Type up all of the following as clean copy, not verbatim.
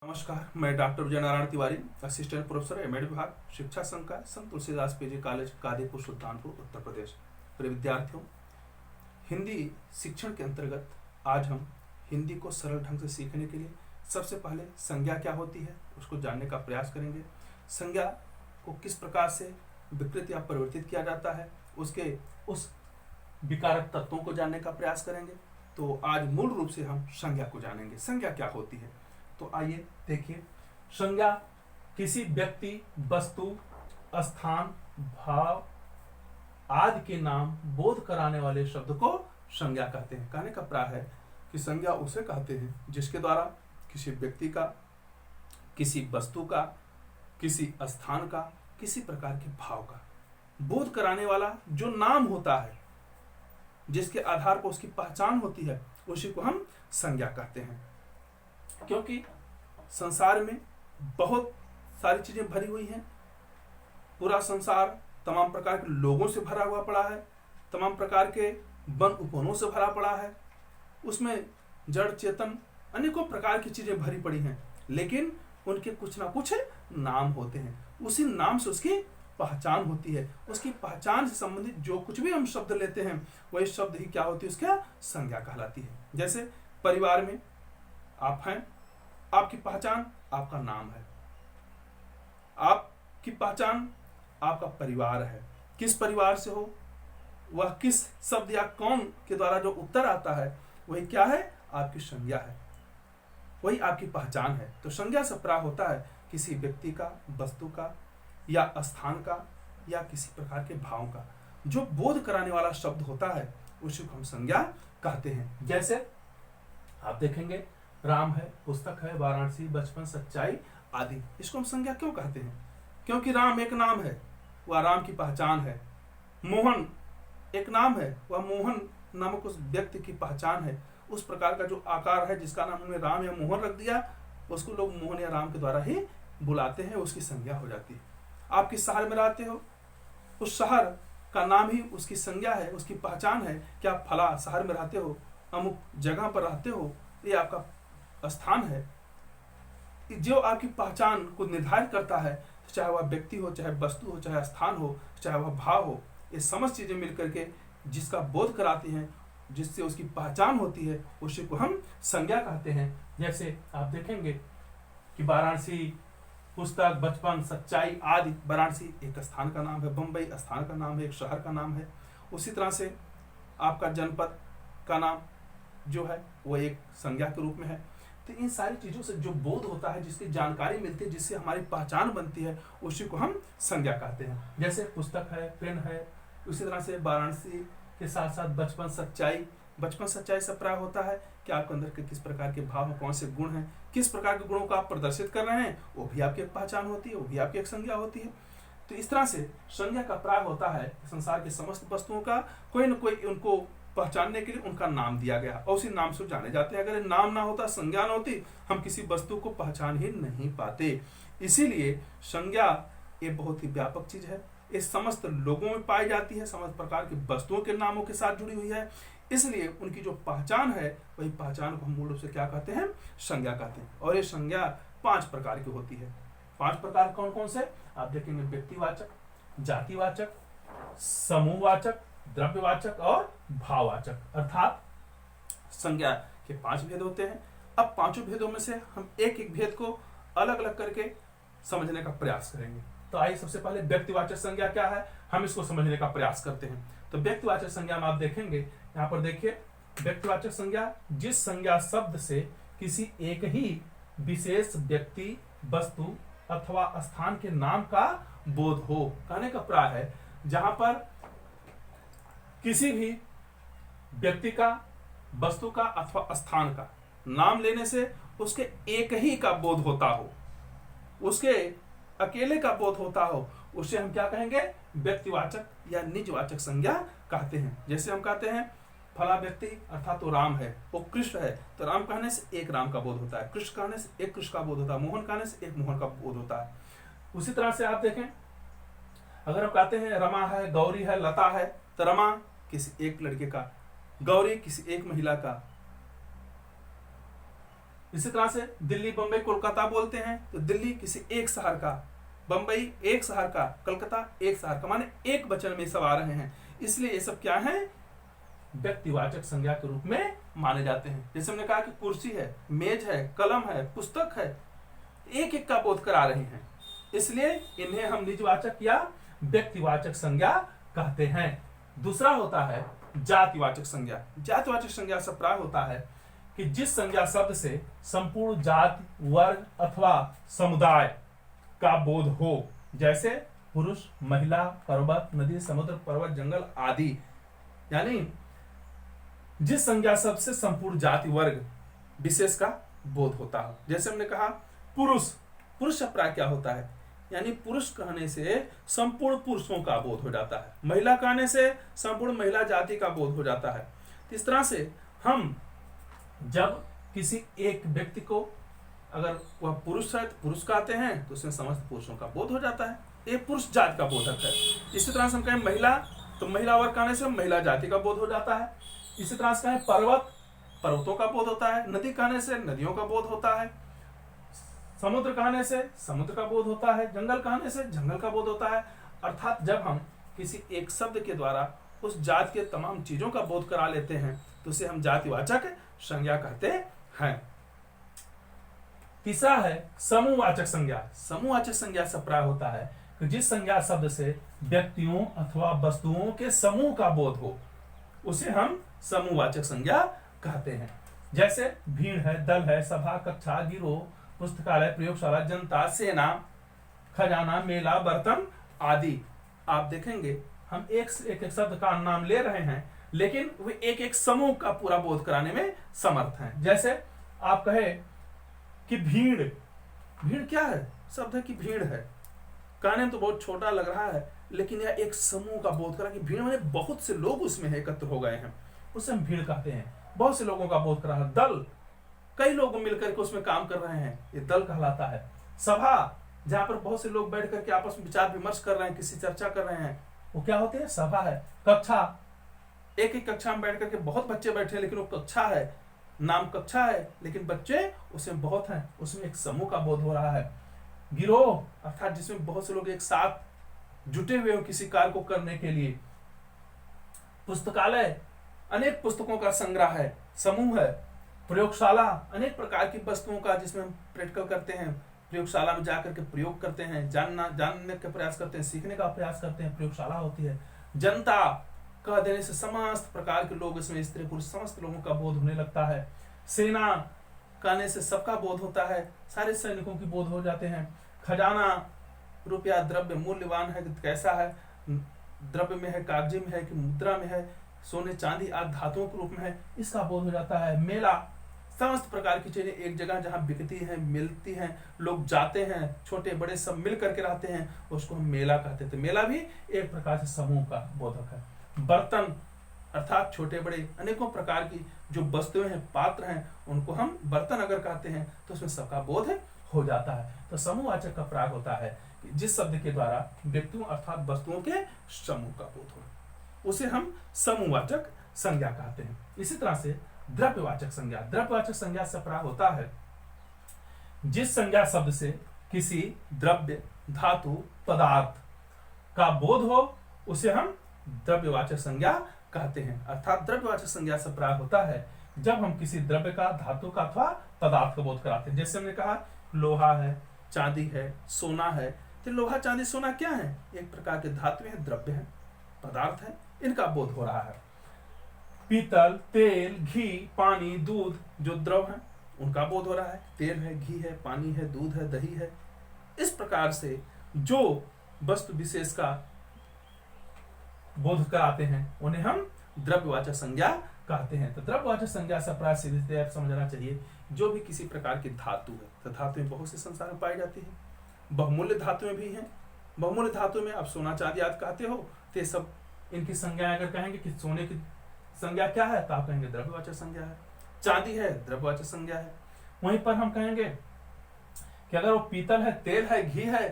नमस्कार, मैं doctor Vijay Narayan Tiwari, assistant professor MEd विभाग, शिक्षा संकाय, संत तुलसीदास पीजी कॉलेज, कादीपुर, सुल्तानपुर, उत्तर प्रदेश। प्रिय विद्यार्थियों, हिंदी शिक्षण के अंतर्गत आज हम हिंदी को सरल ढंग से सीखने के लिए सबसे पहले संज्ञा क्या होती है उसको जानने का प्रयास करेंगे। संज्ञा को किस प्रकार से विकृत या परिवर्तित किया जाता है, उसके उस विकारक तत्वों को जानने का प्रयास करेंगे। तो आज मूल रूप से हम संज्ञा को जानेंगे। संज्ञा क्या होती है, तो आइए देखिए। संज्ञा किसी व्यक्ति, वस्तु, स्थान, भाव आदि के नाम बोध कराने वाले शब्द को संज्ञा कहते हैं। कहने का प्राय है कि संज्ञा उसे कहते हैं जिसके द्वारा किसी व्यक्ति का, किसी वस्तु का, किसी स्थान का, किसी प्रकार के भाव का बोध कराने वाला जो नाम होता है, जिसके आधार पर उसकी पहचान होती है, उसी को हम संज्ञा कहते हैं। क्योंकि संसार में बहुत सारी चीजें भरी हुई हैं। पूरा संसार तमाम प्रकार के लोगों से भरा हुआ पड़ा है, तमाम प्रकार के वन उपवनों से भरा पड़ा है। उसमें जड़ चेतन अनेकों प्रकार की चीजें भरी पड़ी हैं, लेकिन उनके कुछ ना कुछ नाम होते हैं। उसी नाम से उसकी पहचान होती है। उसकी पहचान से संबंधित जो कुछ भी हम शब्द लेते हैं, वही शब्द ही क्या होती है, उसका संज्ञा कहलाती है। जैसे परिवार में आप हैं, आपकी पहचान आपका नाम है, आपकी पहचान आपका परिवार है। किस परिवार से हो, वह किस शब्द या कौन के द्वारा जो उत्तर आता है, वही क्या है, आपकी संज्ञा है, वही आपकी पहचान है। तो संज्ञा से प्राप्त होता है किसी व्यक्ति का, वस्तु का या स्थान का या किसी प्रकार के भाव का जो बोध कराने वाला शब्द होता है, उसी को हम संज्ञा कहते हैं। जैसे आप देखेंगे, राम है, पुस्तक है, वाराणसी, बचपन, सच्चाई आदि। इसको हम संज्ञा क्यों कहते हैं? क्योंकि राम एक नाम है, वह राम की पहचान है। मोहन एक नाम है, वह मोहन नामक उस व्यक्ति की पहचान है। उस प्रकार का जो आकार है, जिसका नाम उन्होंने राम या मोहन रख दिया, उसको लोग मोहन या राम के द्वारा ही बुलाते हैं, उसकी संज्ञा हो जाती है। आप किस शहर में रहते हो, उस शहर का नाम ही उसकी संज्ञा है, उसकी पहचान है कि आप फला शहर में रहते हो, अमुक जगह पर रहते हो, ये आपका स्थान है। जो आपकी पहचान को निर्धारित करता है, चाहे वह व्यक्ति हो, चाहे वस्तु हो, चाहे स्थान हो, चाहे वह भाव हो, ये समस्त चीजें मिलकर के जिसका बोध कराती हैं, जिससे उसकी पहचान होती है, उसी को हम संज्ञा कहते हैं। जैसे आप देखेंगे कि वाराणसी, पुस्तक, बचपन, सच्चाई आदि। वाराणसी एक स्थान का नाम है, बम्बई स्थान का नाम है, एक शहर का नाम है। उसी तरह से आपका जनपद का नाम जो है वो एक संज्ञा के रूप में है। तो इन सारी चीजों से जो बोध होता है, जिसकी जानकारी मिलती है, जिससे हमारी पहचान बनती है, उसी को हम संज्ञा कहते हैं। जैसे पुस्तक है, पेन है। उसी तरह से वाराणसी के साथ साथ बचपन, सच्चाई। बचपन सच्चाई से प्राप्त होता है कि आपके अंदर के किस प्रकार के भाव हैं, कौन से गुण हैं, किस प्रकार के गुणों को आप प्रदर्शित कर रहे हैं, वो भी आपकी एक पहचान होती है, वो भी आपकी एक संज्ञा होती है। तो इस तरह से संज्ञा का प्राय होता है संसार के समस्त वस्तुओं का कोई न कोई उनको पहचानने के लिए उनका नाम दिया गया और उसी नाम से जाने जाते हैं। अगर नाम ना होता, संज्ञा ना होती, हम किसी वस्तु को पहचान ही नहीं पाते। इसीलिए संज्ञा ये बहुत ही व्यापक चीज है। ये समस्त लोगों में पाई जाती है, समस्त प्रकार की वस्तुओं के नामों के साथ जुड़ी हुई है। इसलिए उनकी जो पहचान है, वही पहचान को हम मूल रूप से क्या कहते हैं, संज्ञा कहते हैं। और ये संज्ञा 5 प्रकार की होती है। 5 प्रकार कौन कौन से आप देखेंगे? व्यक्तिवाचक, जातिवाचक, समूहवाचक, द्रव्यवाचक और भाववाचक। अर्थात संज्ञा के 5 भेद होते हैं। अब 5 भेदों में से हम एक एक भेद को अलग अलग करके समझने का प्रयास करेंगे। तो आइए सबसे पहले व्यक्तिवाचक संज्ञा क्या है, हम इसको समझने का प्रयास करते हैं। तो व्यक्तिवाचक संज्ञा में आप देखेंगे, यहाँ पर देखिए, व्यक्तिवाचक संज्ञा जिस संज्ञा शब्द से किसी एक ही विशेष व्यक्ति, वस्तु अथवा स्थान के नाम का बोध हो। कहने का प्राय है जहां पर किसी भी व्यक्ति का, वस्तु का अथवा स्थान का नाम लेने से उसके एक ही का बोध होता हो, उसके अकेले का बोध होता हो, उसे हम क्या कहेंगे? व्यक्तिवाचक या निजवाचक संज्ञा कहते हैं। जैसे हम कहते हैं फला व्यक्ति अर्थात तो राम है, वो कृष्ण है, तो राम कहने से एक राम का बोध होता है, कृष्ण कहने से एक कृष्ण का बोध होता है, मोहन कहने से एक मोहन का बोध होता है। उसी तरह से आप देखें, अगर हम कहते हैं रमा है, गौरी है, लता है, तो रमा किसी एक लड़के का, गौरी किसी एक महिला का, इसी तरह से दिल्ली, बंबई, कोलकाता बोलते हैं तो दिल्ली किसी एक शहर का, बंबई एक शहर का, कलकत्ता एक शहर का, माने एक वचन में सब आ रहे हैं। इसलिए ये सब क्या है, व्यक्तिवाचक संज्ञा के रूप में माने जाते हैं। जैसे हमने कहा कि कुर्सी है, मेज है, कलम है, पुस्तक है, एक एक का बोध करा रहे हैं, इसलिए इन्हें हम निजवाचक या व्यक्तिवाचक संज्ञा कहते हैं। दूसरा होता है जातिवाचक संज्ञा। जातिवाचक संज्ञा से प्राय होता है कि जिस संज्ञा शब्द से संपूर्ण जाति, वर्ग अथवा समुदाय का बोध हो, जैसे पुरुष, महिला, पर्वत, नदी, समुद्र, पर्वत, जंगल आदि। यानी जिस संज्ञा शब्द से संपूर्ण जाति, वर्ग, विशेष का बोध होता है। जैसे हमने कहा पुरुष, पुरुष से प्राय क्या होता है, यानी पुरुष कहने से संपूर्ण पुरुषों का बोध हो जाता है, महिला कहने से संपूर्ण महिला जाति का बोध हो जाता है। इस तरह से हम जब किसी एक व्यक्ति को, अगर वह पुरुष है तो पुरुष कहते हैं तो उसमें समस्त पुरुषों का बोध हो जाता है, ये पुरुष जाति का बोधक है। इसी तरह से हम कहें महिला तो महिला वर्ग कहने से महिला जाति का बोध हो जाता है। इसी तरह से कहें पर्वत, पर्वतों का बोध होता है। नदी कहने से नदियों का बोध होता है। समुद्र कहने से समुद्र का बोध होता है। जंगल कहने से जंगल का बोध होता है। अर्थात जब हम किसी एक शब्द के द्वारा उस जाति के तमाम चीजों का बोध करा लेते हैं तो उसे हम जातिवाचक संज्ञा कहते हैं। तीसरा है समूहवाचक संज्ञा। समूहवाचक संज्ञा से प्राय होता है कि जिस संज्ञा शब्द से व्यक्तियों अथवा वस्तुओं के समूह का बोध हो उसे हम समूहवाचक संज्ञा कहते हैं। जैसे भीड़ है, दल है, सभा, कक्षा, गिरोह, पुस्तकालय, प्रयोगशाला, जनता, सेना, खजाना, मेला, बर्तन आदि। आप देखेंगे हम एक शब्द का नाम ले रहे हैं लेकिन वे एक एक समूह का पूरा बोध कराने में समर्थ हैं। जैसे आप कहे कि भीड़, भीड़ क्या है, शब्द है कि भीड़ है, कहने में तो बहुत छोटा लग रहा है लेकिन यह एक समूह का बोध करा कि भीड़ में बहुत से लोग उसमें एकत्र हो गए हैं, उसे हम भीड़ कहते हैं। बहुत से लोगों का बोध करा है। दल, कई लोग मिलकर के उसमें काम कर रहे हैं, ये दल कहलाता है। सभा, जहां पर बहुत से लोग बैठ करके आपस में विचार विमर्श कर रहे हैं, किसी चर्चा कर रहे हैं, वो क्या होते हैं, सभा है। कक्षा, एक एक कक्षा में बैठ करके बहुत बच्चे बैठे हैं लेकिन वो कक्षा है, नाम कक्षा है लेकिन बच्चे उसमें बहुत हैं, उसमें एक समूह का बोध हो रहा है। गिरोह अर्थात जिसमें बहुत से लोग एक साथ जुटे हुए हो किसी कार्य को करने के लिए। पुस्तकालय, अनेक पुस्तकों का संग्रह है, समूह है। प्रयोगशाला, अनेक प्रकार की वस्तुओं का जिसमें हम प्रैक्टिकल करते हैं, प्रयोगशाला में जाकर के प्रयोग करते हैं, जानने का प्रयास करते हैं, सीखने का प्रयास करते हैं, प्रयोगशाला होती है। जनता कह देने से समस्त प्रकार के लोग इसमें, स्त्री पुरुष समस्त लोगों का बोध होने लगता है। सेना कहने से सबका बोध होता है, सारे सैनिकों की बोध हो जाते हैं। खजाना, रुपया, द्रव्य मूल्यवान है, कैसा है, द्रव्य में है, कागजी में है कि मुद्रा में है, सोने चांदी आदि धातुओं के रूप में है, इसका बोध हो जाता है। मेला, समस्त प्रकार की चीजें एक जगह जहां बिकती हैं, मिलती हैं, लोग जाते हैं, छोटे बड़े सब मिल करके रहते हैं, उसको हम मेला कहते थे। मेला भी एक प्रकार से समूह का बोधक है। बर्तन अर्थात छोटे बड़े अनेकों प्रकार की जो वस्तुएं हैं, पात्र हैं, उनको हम बर्तन अगर कहते हैं तो उसमें सबका बोध हो जाता है। तो समूहवाचक का प्रयोग होता है कि जिस शब्द के द्वारा व्यक्तियों अर्थात वस्तुओं के समूह का बोध हो उसे हम समूहवाचक संज्ञा कहते हैं। इसी तरह से द्रव्यवाचक संज्ञा। द्रव्यवाचक संज्ञा से प्रयोग होता है जिस संज्ञा शब्द से किसी द्रव्य, धातु, पदार्थ का बोध हो उसे हम द्रव्यवाचक संज्ञा कहते हैं। अर्थात द्रव्यवाचक संज्ञा से प्रयोग होता है जब हम किसी द्रव्य का, धातु का अथवा पदार्थ का बोध कराते हैं। जैसे हमने कहा लोहा है, चांदी है, सोना है, तो लोहा, चांदी, सोना क्या है, एक प्रकार के धातु है, द्रव्य है, पदार्थ है, इनका बोध हो रहा है। पीतल, तेल, घी, पानी, दूध जो द्रव है उनका बोध हो रहा है। तेल है, घी है, पानी है, दूध है, दही है। इस प्रकार से जो वस्तु विशेष का बोध कराते हैं उन्हें हम द्रव्यवाचक संज्ञा कहते हैं। तो द्रव्यवाचक संज्ञा से प्राय सीधे आप समझना चाहिए जो भी किसी प्रकार की धातु है, तो धातुएं बहुत से संसार में पाई जाती है, बहुमूल्य धातुएं भी हैं। बहुमूल्य धातु में आप सोना चांदी आदि कहते हो तो सब इनकी संज्ञा अगर कहेंगे कि सोने की संज्ञा क्या है तो आप कहेंगे द्रव्यवाचक संज्ञा है। चांदी है, द्रव्यवाचक संज्ञा है। वहीं पर हम कहेंगे कि अगर वो पीतल है, तेल है, घी है,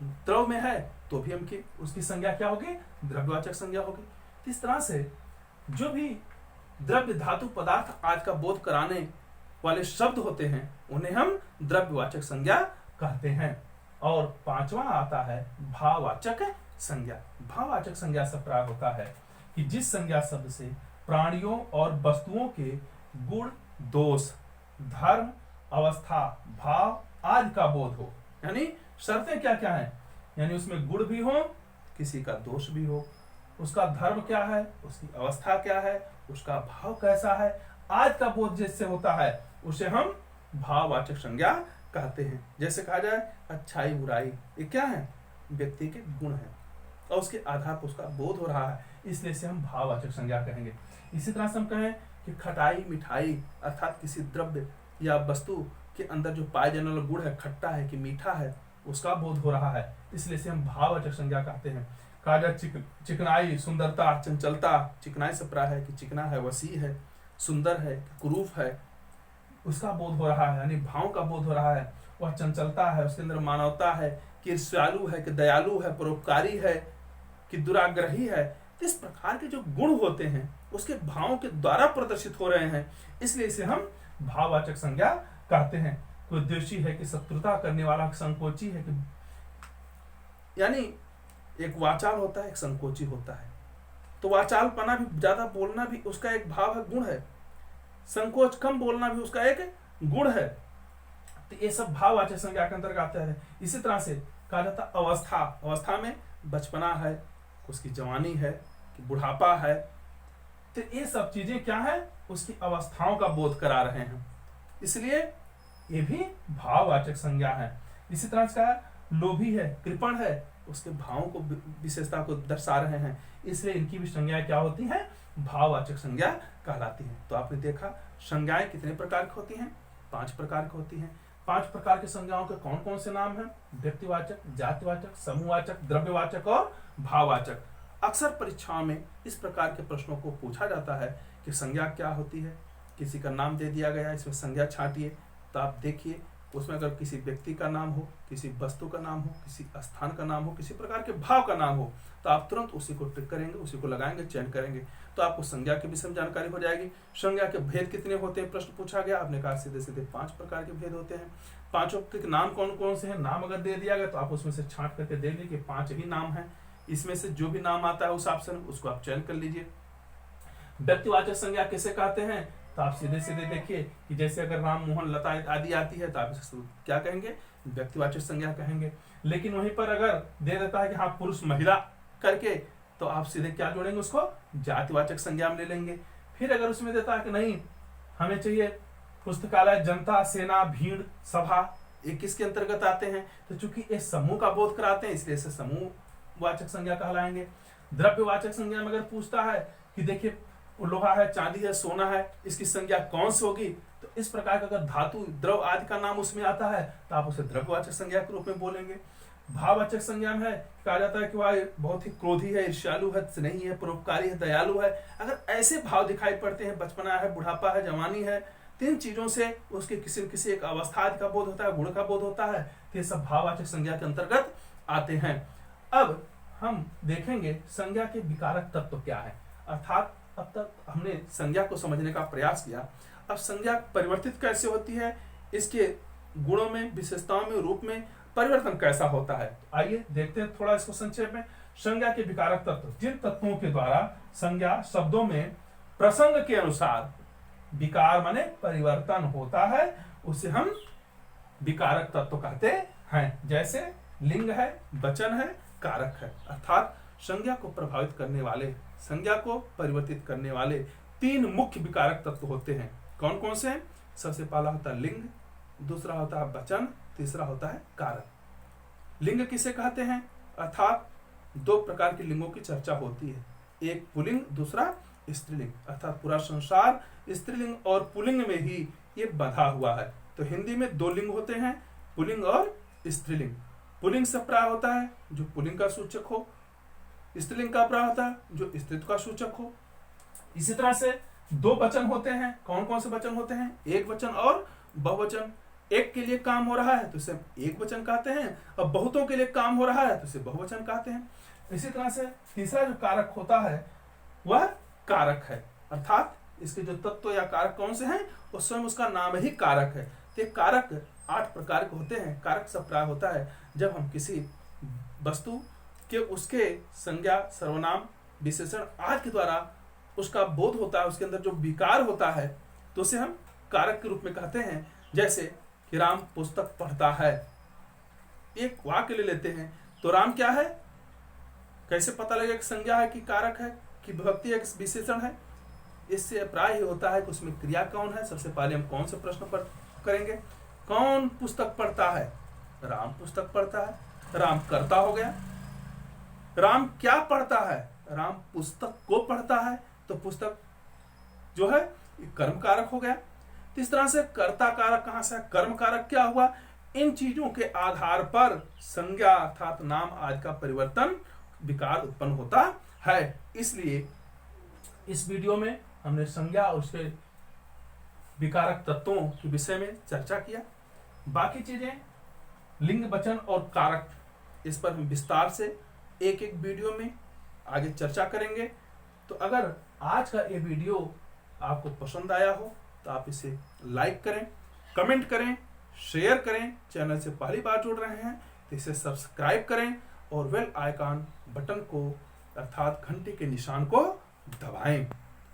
द्रव में है तो भी हम उसकी संज्ञा क्या होगी, द्रव्यवाचक संज्ञा होगी। इस तरह से जो भी द्रव्य, धातु, पदार्थ आज का बोध कराने वाले शब्द होते हैं उन्हें हम द्रव्यवाचक संज्ञा कहते हैं। और पांचवा आता है भाववाचक संज्ञा। भाववाचक संज्ञा से प्राप्त होता है कि जिस संज्ञा शब्द से प्राणियों और वस्तुओं के गुण, दोष, धर्म, अवस्था, भाव आदि का बोध हो। यानी शर्तें क्या क्या है, यानी उसमें गुण भी हो, किसी का दोष भी हो, उसका धर्म क्या है, उसकी अवस्था क्या है, उसका भाव कैसा है, आज का बोध जिससे होता है उसे हम भाववाचक संज्ञा कहते हैं। जैसे कहा जाए अच्छाई बुराई, ये क्या है, व्यक्ति के गुण है और उसके आधार पर उसका बोध हो रहा है, इसलिए इसे हम भाववाचक संज्ञा कहेंगे। इसी तरह से हम कहें कि खटाई मिठाई अर्थात किसी द्रव्य या वस्तु के अंदर जो पाए जाने वाला गुण है, खट्टा है कि मीठा है, उसका बोध हो रहा है, इसलिए इसे हम भाववाचक संज्ञा कहते हैं। कहा जाए चिकनाई, सुंदरता, चंचलता, चिकनाई से प्राय है कि चिकना है, वसी है, सुंदर है, कुरूप है, उसका बोध हो रहा है, यानी भाव का बोध हो रहा है। वह चंचलता है, उसके अंदर मानवता है, कि ईर्ष्यालु है, कि दयालु है, परोपकारी है, कि दुराग्रही है। तो इस प्रकार के जो गुण होते हैं उसके भावों के द्वारा प्रदर्शित हो रहे हैं, इसलिए इसे हम भाववाचक संज्ञा कहते हैं। कोई द्वेषी है कि शत्रुता करने वाला, संकोची है कि, यानी एक वाचाल होता है, एक संकोची होता है। तो वाचालपना भी, ज्यादा बोलना भी उसका एक भाव है, गुण है। संकोच, कम बोलना भी उसका एक गुण है। तो ये सब भाववाचक संज्ञा के अंतर्गत आते हैं। इसी तरह से कहा जाता है अवस्था। अवस्था में बचपना है, उसकी जवानी है, कि बुढ़ापा है। तो ये सब चीजें क्या है, उसकी अवस्थाओं का बोध करा रहे हैं, इसलिए ये भी भाववाचक संज्ञा है। इसी तरह से लोभी है, कृपण है, उसके भावों को, विशेषता को दर्शा रहे हैं, इसलिए इनकी भी संज्ञाएं क्या होती हैं, भाववाचक संज्ञा कहलाती हैं। तो आपने देखा संज्ञाएं कितने प्रकार की होती हैं, 5 प्रकार की होती हैं। 5 प्रकार की संज्ञाओं के कौन कौन से नाम हैं, व्यक्तिवाचक, जातिवाचक, समूहवाचक, द्रव्यवाचक और भाववाचक। अक्सर परीक्षाओं में इस प्रकार के प्रश्नों को पूछा जाता है कि संज्ञा क्या होती है, किसी का नाम दे दिया गया, इसमें संज्ञा छांटिए। तो आप देखिए उसमें अगर किसी व्यक्ति का नाम हो, किसी वस्तु का नाम हो, किसी स्थान का नाम हो, किसी प्रकार के भाव का नाम हो, तो आप तुरंत उसी को टिक करेंगे, उसी को लगाएंगे, चयन करेंगे, तो आपको संज्ञा के विषय में जानकारी हो जाएगी। संज्ञा के भेद कितने होते हैं, प्रश्न पूछा गया, आपने कहा सीधे सीधे 5 प्रकार के भेद होते हैं। 5 के नाम कौन कौन से हैं, नाम अगर दे दिया गया तो आप उसमें से छांट करके देख लीजिए कि 5 ही नाम है, इसमें से जो भी नाम आता है उस ऑप्शन उसको आप चयन कर लीजिए। व्यक्तिवाचक संज्ञा किसे कहते हैं, तो आप सीधे सीधे देखिए कि जैसे अगर राम, मोहन, लता आदि आती है तो आप इसे क्या कहेंगे, व्यक्तिवाचक संज्ञा कहेंगे। लेकिन वहीं पर अगर दे देता है कि हाँ पुरुष महिला करके, तो आप सीधे क्या जोड़ेंगे, उसको जातिवाचक संज्ञा में ले लेंगे। फिर अगर उसमें देता है कि नहीं हमें चाहिए पुस्तकालय, जनता, सेना, भीड़, सभा, ये किसके अंतर्गत आते हैं, तो चूंकि ये समूह का बोध कराते हैं इसलिए इसे समूहवाचक संज्ञा कहलाएंगे। द्रव्यवाचक संज्ञा में अगर पूछता है कि देखिए लोहा है, चांदी है, सोना है, इसकी संज्ञा कौन सी होगी, तो इस प्रकार का अगर धातु, द्रव आदि का नाम उसमें आता है तो आप उसे द्रव्यवाचक संज्ञा के रूप में बोलेंगे। भाववाचक संज्ञा में है, कहा जाता है कि वह बहुत ही क्रोधी है, ईर्ष्यालु है, स्नेही है, परोपकारी है, दयालु है। अगर ऐसे भाव दिखाई पड़ते हैं, बचपना है, बुढ़ापा है, जवानी है, 3 चीजों से उसके किसी न किसी एक अवस्था आदि का बोध होता है, गुण का बोध होता है, तो ये सब भाववाचक संज्ञा के अंतर्गत आते हैं। अब हम देखेंगे संज्ञा के विकारक तत्व क्या है, अर्थात अब तक हमने संज्ञा को समझने का प्रयास किया, अब संज्ञा परिवर्तित कैसे होती है, इसके गुणों में, विशेषताओं में, रूप में परिवर्तन कैसा होता है। आइए देखते हैं थोड़ा इसको संक्षेप में। संज्ञा के विकारक तत्व, जिन तत्वों के द्वारा संज्ञा शब्दों में प्रसंग के अनुसार विकार माने परिवर्तन होता है, उसे हम विकारक तत्व कहते हैं। जैसे लिंग है, वचन है, कारक है, अर्थात संज्ञा को प्रभावित करने वाले, संज्ञा को परिवर्तित करने वाले 3 मुख्य विकारक तत्व होते हैं। कौन कौन से हैं? सबसे पहला होता है लिंग, दूसरा होता है वचन, तीसरा होता है कारक। लिंग किसे कहते हैं, अर्थात 2 प्रकार के लिंगों की चर्चा होती है, एक पुल्लिंग, दूसरा स्त्रीलिंग, अर्थात पूरा संसार स्त्रीलिंग और पुल्लिंग में ही ये बंधा हुआ है। तो हिंदी में 2 लिंग होते हैं, पुल्लिंग और स्त्रीलिंग। पुल्लिंग से प्राय होता है जो पुल्लिंग का सूचक हो, स्त्रीलिंग का प्राय होता है जो स्त्रीत्व का सूचक हो। इसी तरह से 2 वचन होते हैं, कौन कौन से वचन होते हैं, एक वचन और बहुवचन। एक के लिए काम हो रहा है तो इसे एक वचन कहते हैं, और बहुतों के लिए काम हो रहा है तो इसे बहुवचन कहते हैं। इसी तरह से तीसरा जो कारक होता है वह कारक है, अर्थात इसके जो तत्व या कारक कौन से हैं, वो स्वयं उसका नाम ही कारक है। तो कारक 8 प्रकार के होते हैं। कारक सब प्राय होता है जब हम किसी वस्तु के उसके संज्ञा, सर्वनाम, विशेषण आदि के द्वारा उसका बोध होता है, उसके अंदर जो विकार होता है, तो उसे हम कारक के रूप में कहते हैं। जैसे कि राम पुस्तक पढ़ता है, एक वाक्य ले लेते हैं, तो राम क्या है, कैसे पता लगेगा कि संज्ञा है कि कारक है कि विभक्ति है कि विशेषण है? इससे प्राय ही होता है कि उसमें क्रिया कौन है। सबसे पहले हम कौन से प्रश्न पर करेंगे, कौन पुस्तक पढ़ता है, राम पुस्तक पढ़ता है, राम कर्ता हो गया। राम क्या पढ़ता है, राम पुस्तक को पढ़ता है, तो पुस्तक जो है कर्म कारक हो गया। तो इस तरह से कर्ता कारक कहां से, कर्म कारक क्या हुआ, इन चीजों के आधार पर संज्ञा अर्थात नाम आदि का परिवर्तन, विकार उत्पन्न होता है। इसलिए इस वीडियो में हमने संज्ञा और उसके विकारक तत्वों के विषय में चर्चा किया। बाकी चीजें लिंग, वचन और कारक, इस पर हम विस्तार से एक एक वीडियो में आगे चर्चा करेंगे। तो अगर आज का ये वीडियो आपको पसंद आया हो तो आप इसे लाइक करें, कमेंट करें, शेयर करें। चैनल से पहली बार जुड़ रहे हैं तो इसे सब्सक्राइब करें और बेल आइकन बटन को अर्थात घंटे के निशान को दबाएं।